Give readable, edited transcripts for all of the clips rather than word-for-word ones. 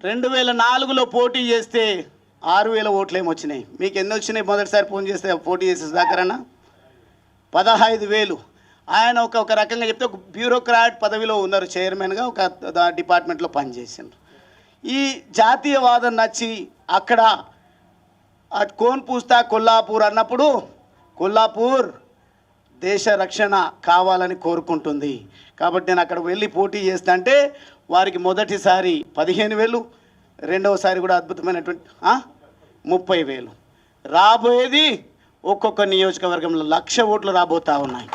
2004లో పోటీ చేస్తే 6,000 ఓట్లు ఏమొచ్చినాయి. మీకు ఎన్ని వచ్చినాయి మొదటిసారి ఫోన్ చేస్తే పోటీ చేసే దాకరన్నా? 15,000. ఆయన ఒక రకంగా చెప్తే ఒక బ్యూరోక్రాట్ పదవిలో ఉన్నారు, చైర్మన్గా ఒక డిపార్ట్మెంట్లో పనిచేసిండ్రు. ఈ జాతీయవాదం నచ్చి అక్కడ కోన్ పూస్తా కొల్లాపూర్ అన్నప్పుడు కొల్లాపూర్ దేశ రక్షణ కావాలని కోరుకుంటుంది కాబట్టి నేను అక్కడ వెళ్ళి పోటీ చేస్తా అంటే వారికి మొదటిసారి 15,000, రెండవసారి కూడా అద్భుతమైనటువంటి 30,000. రాబోయేది ఒక్కొక్క నియోజకవర్గంలో 1,00,000 ఓట్లు రాబోతా ఉన్నాయి.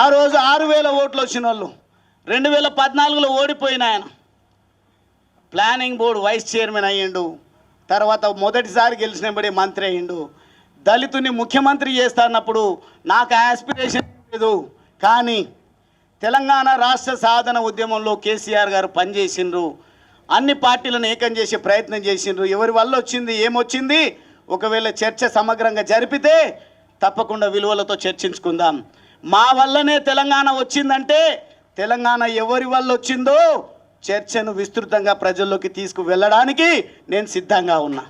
ఆ రోజు 6,000 ఓట్లు వచ్చిన వాళ్ళు 2014లో ఓడిపోయిన ఆయన ప్లానింగ్ బోర్డు వైస్ చైర్మన్ అయ్యిండు. తర్వాత మొదటిసారి గెలిచినబడి మంత్రి అయ్యిండు. దళితుని ముఖ్యమంత్రి చేస్తా అన్నప్పుడు నాకు ఆస్పిరేషన్ లేదు, కానీ తెలంగాణ రాష్ట్ర సాధన ఉద్యమంలో కేసీఆర్ గారు పనిచేసిండ్రు. అన్ని పార్టీలను ఏకం చేసే ప్రయత్నం చేసిండ్రు. ఎవరి వల్ల వచ్చింది, ఏమొచ్చింది, ఒకవేళ చర్చ సమగ్రంగా జరిపితే తప్పకుండా విలువలతో చర్చించుకుందాం. మా వల్లనే తెలంగాణ వచ్చిందంటే తెలంగాణ ఎవరి వల్ల వచ్చిందో చర్చను విస్తృతంగా ప్రజల్లోకి తీసుకువెళ్ళడానికి నేను సిద్ధంగా ఉన్నా.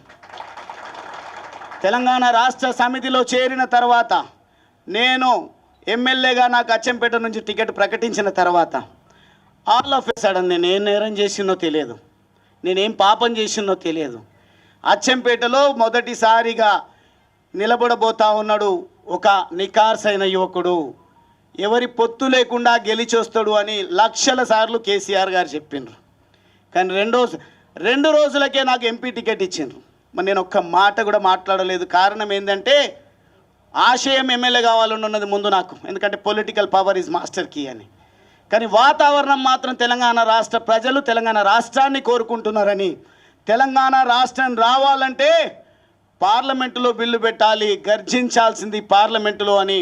తెలంగాణ రాష్ట్ర సమితిలో చేరిన తర్వాత నేను ఎమ్మెల్యేగా నాకు అచ్చంపేట నుంచి టికెట్ ప్రకటించిన తర్వాత ఆల్ ఆఫ్ ఎ సడన్ నేను ఏం నేరం చేసినో తెలియదు, నేనేం పాపం చేసినో తెలియదు. అచ్చంపేటలో మొదటిసారిగా నిలబడబోతా ఉన్నాడు ఒక నికార్సైన యువకుడు, ఎవరి పొత్తు లేకుండా గెలిచొస్తాడు అని లక్షల సార్లు కేసీఆర్ గారు చెప్పిండ్రు. కానీ రెండు రోజులకే నాకు ఎంపీ టికెట్ ఇచ్చిండ్రు. మరి నేను ఒక్క మాట కూడా మాట్లాడలేదు. కారణం ఏంటంటే ఆశయం ఎమ్మెల్యే కావాలని ఉన్నది ముందు నాకు, ఎందుకంటే political power is master key అని. కానీ వాతావరణం మాత్రం తెలంగాణ రాష్ట్ర ప్రజలు తెలంగాణ రాష్ట్రాన్ని కోరుకుంటున్నారని, తెలంగాణ రాష్ట్రం రావాలంటే పార్లమెంటులో బిల్లు పెట్టాలి, గర్జించాల్సింది పార్లమెంటులో అని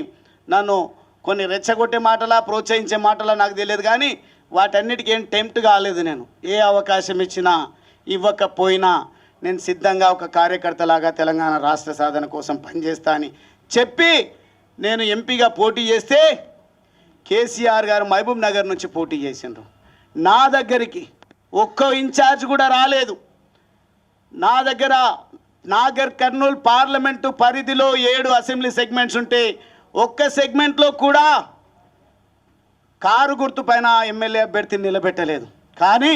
నన్ను కొన్ని రెచ్చగొట్టే మాటలా ప్రోత్సహించే మాటలా నాకు తెలియదు, కానీ వాటన్నిటికీ ఏం టెంప్ట్ కాలేదు. నేను ఏ అవకాశం ఇచ్చినా ఇవ్వకపోయినా నేను సిద్ధంగా ఒక కార్యకర్తలాగా తెలంగాణ రాష్ట్ర సాధన కోసం పనిచేస్తా అని చెప్పి నేను ఎంపీగా పోటీ చేస్తే కేసీఆర్ గారు మహబూబ్ నగర్ నుంచి పోటీ చేసిండ్రు. నా దగ్గరికి ఒక్క ఇన్ఛార్జ్ కూడా రాలేదు. నా దగ్గర నాగర్ కర్నూలు పార్లమెంటు పరిధిలో 7 అసెంబ్లీ సెగ్మెంట్స్ ఉంటే ఒక్క సెగ్మెంట్లో కూడా కారు గుర్తు పైన ఎమ్మెల్యే అభ్యర్థిని నిలబెట్టలేదు. కానీ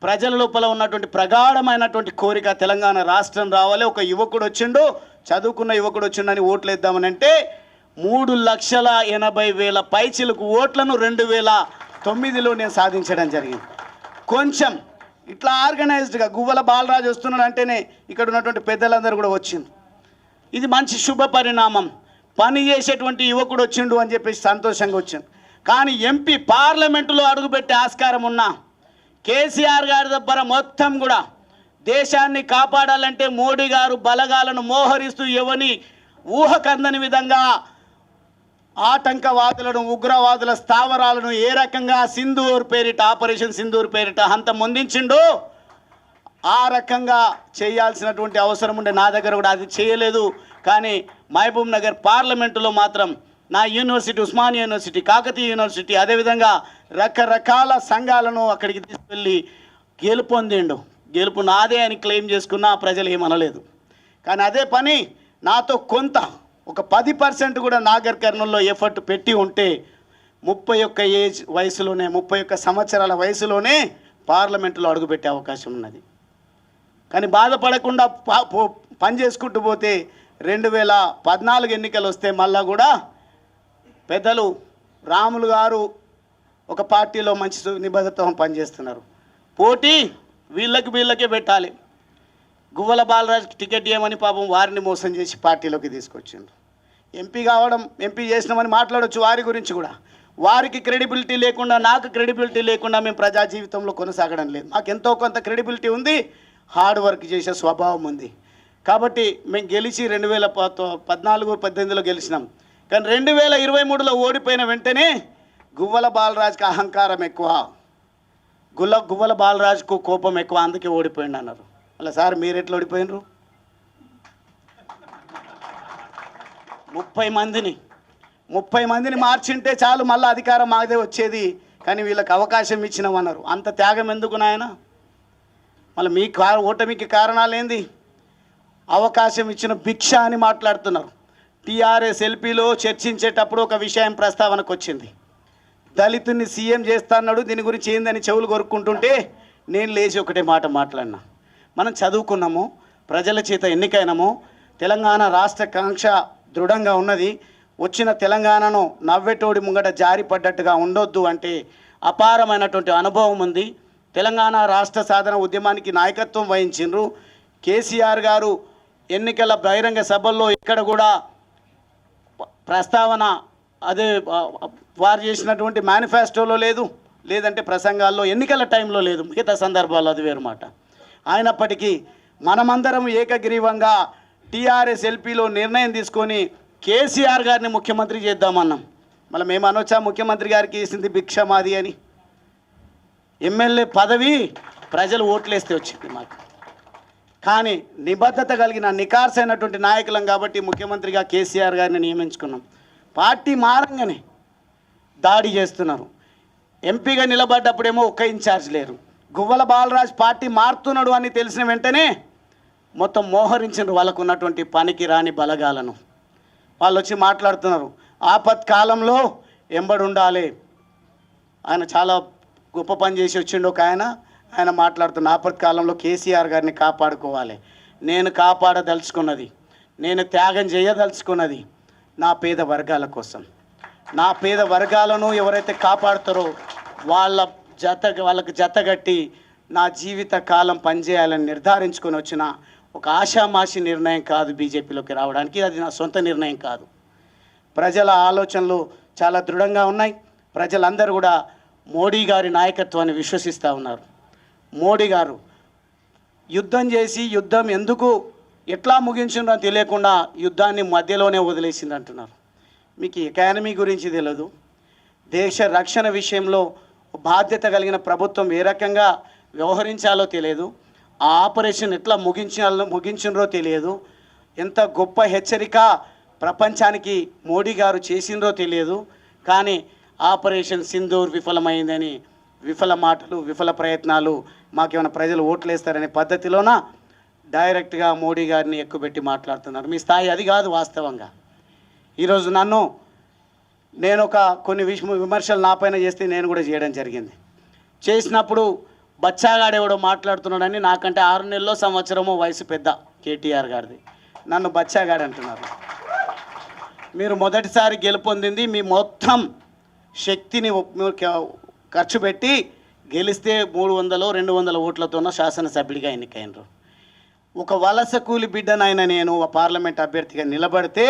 ప్రజల లోపల ఉన్నటువంటి ప్రగాఢమైనటువంటి కోరిక తెలంగాణ రాష్ట్రం రావాలి, ఒక యువకుడు వచ్చిండు, చదువుకున్న యువకుడు వచ్చిండని ఓట్లు వేద్దామని అంటే 3,80,000 పైచిలకు ఓట్లను 2009లో నేను సాధించడం జరిగింది. కొంచెం ఇట్లా ఆర్గనైజ్డ్గా గువ్వల బాలరాజు వస్తున్నాడు అంటేనే ఇక్కడ ఉన్నటువంటి పెద్దలందరూ కూడా వచ్చింది. ఇది మంచి శుభ పరిణామం. పని చేసేటువంటి యువకుడు వచ్చిండు అని చెప్పేసి సంతోషంగా వచ్చింది. కానీ ఎంపీ పార్లమెంటులో అడుగుపెట్టే ఆస్కారం ఉన్నా కేసీఆర్ గారి దగ్గర మొత్తం కూడా దేశాన్ని కాపాడాలంటే మోడీ గారు బలగాలను మోహరిస్తూ ఎవని ఊహకందని విధంగా ఆటంకవాదులను ఉగ్రవాదుల స్థావరాలను ఏ రకంగా సింధూర్ పేరిట ఆపరేషన్ సింధూర్ పేరిట అంతమొందించిండో ఆ రకంగా చేయాల్సినటువంటి అవసరం ఉండే నా దగ్గర కూడా అది చేయలేదు. కానీ మహబూబ్ నగర్ పార్లమెంటులో మాత్రం నా university, Osmania university, Kakatiya university, అదేవిధంగా రకరకాల సంఘాలను అక్కడికి తీసుకెళ్ళి గెలుపొందిండు. గెలుపు నాదే అని క్లెయిమ్ చేసుకున్నా ప్రజలు ఏమనలేదు. కానీ అదే పని నాతో కొంత ఒక 10% కూడా నాగర్ కర్నూల్లో ఎఫర్ట్ పెట్టి ఉంటే 31 సంవత్సరాల వయసులోనే పార్లమెంటులో అడుగుపెట్టే అవకాశం ఉన్నది. కానీ బాధపడకుండా పని చేసుకుంటూ పోతే 2014 ఎన్నికలు వస్తే మళ్ళా కూడా పెద్దలు రాములు గారు ఒక పార్టీలో మంచి నిబద్ధతతో పనిచేస్తున్నారు. పోటీ వీళ్ళకే పెట్టాలి. గువ్వల బాలరాజు టికెట్ ఇవ్వమని పాపం వారిని మోసం చేసి పార్టీలోకి తీసుకొచ్చిండ్రు. ఎంపీ చేసినామని మాట్లాడవచ్చు వారి గురించి కూడా. వారికి క్రెడిబిలిటీ లేకుండా, నాకు క్రెడిబిలిటీ లేకుండా మేము ప్రజా జీవితంలో కొనసాగడం లేదు. మాకు ఎంతో కొంత క్రెడిబిలిటీ ఉంది, హార్డ్ వర్క్ చేసే స్వభావం ఉంది. కాబట్టి మేము గెలిచి 2014-18లో గెలిచినాం. కానీ 2023లో ఓడిపోయిన వెంటనే గువ్వల బాలరాజుకి అహంకారం ఎక్కువ, గువ్వల బాలరాజుకు కోపం ఎక్కువ, అందుకే ఓడిపోయింది అన్నారు. అలా సార్ మీరు ఎట్లా ఓడిపోయినరు? 30 మందిని మార్చింటే చాలు మళ్ళీ అధికారం మాదే వచ్చేది. కానీ వీళ్ళకి అవకాశం ఇచ్చినామన్నారు. అంత త్యాగం ఎందుకు నాయన? మళ్ళీ మీ ఓటమికి కారణాలు ఏంది? అవకాశం ఇచ్చిన భిక్ష అని మాట్లాడుతున్నారు. టీఆర్ఎస్ ఎల్పీలో చర్చించేటప్పుడు ఒక విషయం ప్రస్తావనకు వచ్చింది. దళితుని సీఎం చేస్తా అన్నాడు, దీని గురించి ఏందని చెవులు కొరుక్కుంటుంటే నేను లేచి ఒకటే మాట మాట్లాడినా. మనం చదువుకున్నాము, ప్రజల చేత ఎన్నికైనాము, తెలంగాణ రాష్ట్ర కాంక్ష దృఢంగా ఉన్నది. వచ్చిన తెలంగాణను నవ్వెటోడి ముంగట జారి పడ్డట్టుగా ఉండొద్దు అంటే అపారమైనటువంటి అనుభవం ఉంది. తెలంగాణ రాష్ట్ర సాధన ఉద్యమానికి నాయకత్వం వహించిండ్రు. కేసీఆర్ గారు ఎన్నికల బహిరంగ సభల్లో ఇక్కడ కూడా ప్రస్తావన అదే వారు చేసినటువంటి మేనిఫెస్టోలో లేదు, లేదంటే ప్రసంగాల్లో ఎన్నికల టైంలో లేదు, మిగతా సందర్భాల్లో అది వేరు మాట. అయినప్పటికీ మనమందరం ఏకగ్రీవంగా టీఆర్ఎస్ ఎల్పీలో నిర్ణయం తీసుకొని కేసీఆర్ గారిని ముఖ్యమంత్రి చేద్దామన్నాం. మళ్ళీ మేము అనొచ్చా ముఖ్యమంత్రి గారికి వేసింది భిక్ష మాది అని? ఎమ్మెల్యే పదవి ప్రజలు ఓట్లేస్తే వచ్చింది మాకు. కానీ నిబద్ధత కలిగిన నికార్సైనటువంటి నాయకులం కాబట్టి ముఖ్యమంత్రిగా కేసీఆర్ గారిని నియమించుకున్నాం. పార్టీ మారంగానే దాడి చేస్తున్నారు. ఎంపీగా నిలబడ్డప్పుడేమో ఒక్క ఇన్ఛార్జ్ లేరు. గువ్వల బాలరాజ్ పార్టీ మారుతున్నాడు అని తెలిసిన వెంటనే మొత్తం మోహరించారు వాళ్ళకు ఉన్నటువంటి పనికి రాని బలగాలను. వాళ్ళు వచ్చి మాట్లాడుతున్నారు, ఆపత్కాలంలో ఎంబడి ఉండాలి. ఆయన చాలా గొప్ప పని చేసి వచ్చిండు ఒక ఆయన మాట్లాడుతున్న ఆపత్కాలంలో కేసీఆర్ గారిని కాపాడుకోవాలి. నేను కాపాడదలుచుకున్నది, నేను త్యాగం చేయదలుచుకున్నది నా పేద వర్గాల కోసం. నా పేద వర్గాలను ఎవరైతే కాపాడుతారో వాళ్ళకు జతగట్టి నా జీవిత కాలం పనిచేయాలని నిర్ధారించుకొని వచ్చిన ఒక ఆషామాషి నిర్ణయం కాదు బీజేపీలోకి రావడానికి. అది నా సొంత నిర్ణయం కాదు. ప్రజల ఆలోచనలు చాలా దృఢంగా ఉన్నాయి. ప్రజలందరూ కూడా మోడీ గారి నాయకత్వాన్ని విశ్వసిస్తూ ఉన్నారు. మోడీ గారు యుద్ధం చేసి యుద్ధం ఎందుకు ఎట్లా ముగించిందో తెలియకుండా యుద్ధాన్ని మధ్యలోనే వదిలేసింది అంటున్నారు. మీకు ఎకానమీ గురించి తెలియదు, దేశ రక్షణ విషయంలో బాధ్యత కలిగిన ప్రభుత్వం ఏ రకంగా వ్యవహరించాలో తెలియదు, ఆ ఆపరేషన్ ఎట్లా ముగించినరో తెలియదు, ఎంత గొప్ప హెచ్చరిక ప్రపంచానికి మోడీ గారు చేసిందో తెలియదు. కానీ ఆపరేషన్ సింధూర్ విఫలమైందని విఫల మాటలు, విఫల ప్రయత్నాలు, మాకేమైనా ప్రజలు ఓట్లేస్తారనే పద్ధతిలోన డైరెక్ట్గా మోడీ గారిని ఎక్కుపెట్టి మాట్లాడుతున్నారు. మీ స్థాయి అది కాదు. వాస్తవంగా ఈరోజు నేను కొన్ని విమర్శలు నా పైన చేస్తే నేను కూడా చేయడం జరిగింది. చేసినప్పుడు బచ్చాగాడెవడో మాట్లాడుతున్నాడని, నాకంటే 6 నెలల్లో సంవత్సరమో వయసు పెద్ద కేటీఆర్ గారిది, నన్ను బచ్చాగాడు అంటున్నారు. మీరు మొదటిసారి గెలుపొందింది మీ మొత్తం శక్తిని ఖర్చు పెట్టి గెలిస్తే 300-200 ఓట్లతోనో శాసనసభ్యుడిగా ఎన్నికైనరు. ఒక వలస కూలి బిడ్డనైనా నేను పార్లమెంట్ అభ్యర్థిగా నిలబడితే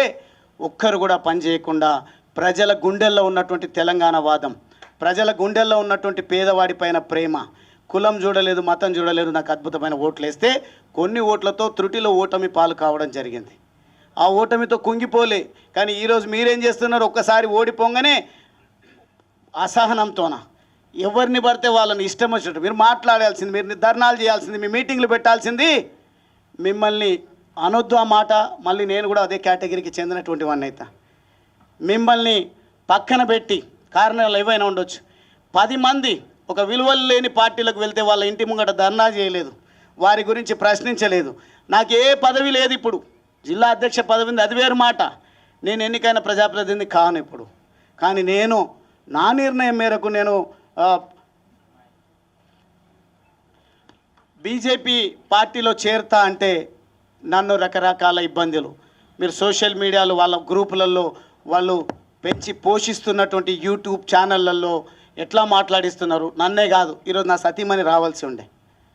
ఒక్కరు కూడా పని చేయకుండా ప్రజల గుండెల్లో ఉన్నటువంటి తెలంగాణ వాదం, ప్రజల గుండెల్లో ఉన్నటువంటి పేదవాడి పైన ప్రేమ, కులం చూడలేదు, మతం చూడలేదు, నాకు అద్భుతమైన ఓట్లు వేస్తే కొన్ని ఓట్లతో త్రుటిలో ఓటమి పాలు కావడం జరిగింది. ఆ ఓటమితో కుంగిపోలే. కానీ ఈరోజు మీరేం చేస్తున్నారు? ఒక్కసారి ఓడిపోగానే అసహనంతోన ఎవరిని పడితే వాళ్ళని ఇష్టం వచ్చినట్టు మీరు మాట్లాడాల్సింది, మీరు ధర్నాలు చేయాల్సింది, మీ మీటింగ్లు పెట్టాల్సింది. మిమ్మల్ని అనొద్దు ఆ మాట. మళ్ళీ నేను కూడా అదే కేటగిరీకి చెందినటువంటి వాడిని అయితే మిమ్మల్ని పక్కన పెట్టి, కారణాలు ఏవైనా ఉండొచ్చు, 10 మంది ఒక విలువలు లేని పార్టీలకు వెళ్తే వాళ్ళ ఇంటి ముంగట ధర్నా చేయలేదు, వారి గురించి ప్రశ్నించలేదు. నాకు ఏ పదవి లేదు. ఇప్పుడు జిల్లా అధ్యక్ష పదవి ఉంది, అది వేరు మాట. నేను ఎన్నికైన ప్రజాప్రతినిధి కాను ఇప్పుడు. కానీ నేను నా నిర్ణయం మేరకు నేను బీజేపీ పార్టీలో చేరుతా అంటే నన్ను రకరకాల ఇబ్బందులు, మీరు సోషల్ మీడియాలో వాళ్ళ గ్రూపులలో వాళ్ళు పెంచి పోషిస్తున్నటువంటి యూట్యూబ్ ఛానళ్ళల్లో ఎట్లా మాట్లాడిస్తున్నారు. నన్నే కాదు, ఈరోజు నా సతీమణి రావాల్సి ఉండే,